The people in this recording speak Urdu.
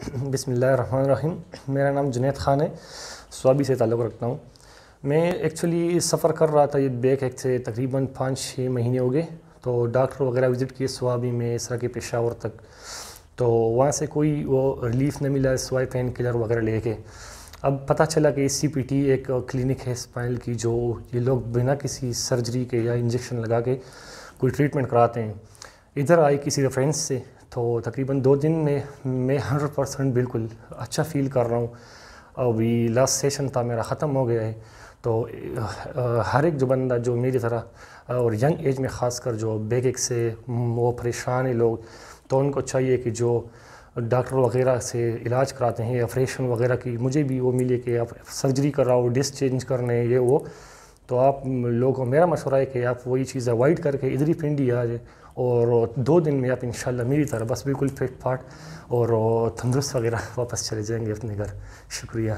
بسم اللہ الرحمن الرحیم. میرا نام جنید خان ہے, سوابی سے تعلق رکھتا ہوں. میں ایکچولی سفر کر رہا تھا یہ بیک ایک سے تقریباً 5-6 مہینے ہو گئے. تو ڈاکٹر وغیرہ وزٹ کیے سوابی میں, اس طرح کے پشاور تک. تو وہاں سے کوئی وہ ریلیف نہ ملا سوائے پین کلر وغیرہ لے کے. اب پتہ چلا کہ سی پی ٹی ایک کلینک ہے اسپائنل کی, جو یہ لوگ بنا کسی سرجری کے یا انجیکشن لگا کے کوئی ٹریٹمنٹ کراتے ہیں. ادھر آئی کسی ریفرنس سے, تو تقریباً 2 دن میں 100% بالکل اچھا فیل کر رہا ہوں. ابھی لاسٹ سیشن تھا میرا, ختم ہو گیا ہے. تو ہر ایک جو بندہ جو میری طرح اور ینگ ایج میں خاص کر جو بیک ایک سے وہ پریشان ہیں لوگ, تو ان کو چاہیے کہ جو ڈاکٹر وغیرہ سے علاج کراتے ہیں, آپریشن وغیرہ کی مجھے بھی وہ ملے کہ آپ سرجری کر رہا ہو, ڈسک چینج کرنے یہ وہ, تو آپ لوگوں کو میرا مشورہ ہے کہ آپ وہی چیز اوائڈ کر کے ادھر ہی پنڈی آ جائے, اور 2 دن میں آپ انشاءاللہ میری طرح بس بالکل فٹ فاٹ اور تندرست وغیرہ واپس چلے جائیں گے اپنے گھر. شکریہ.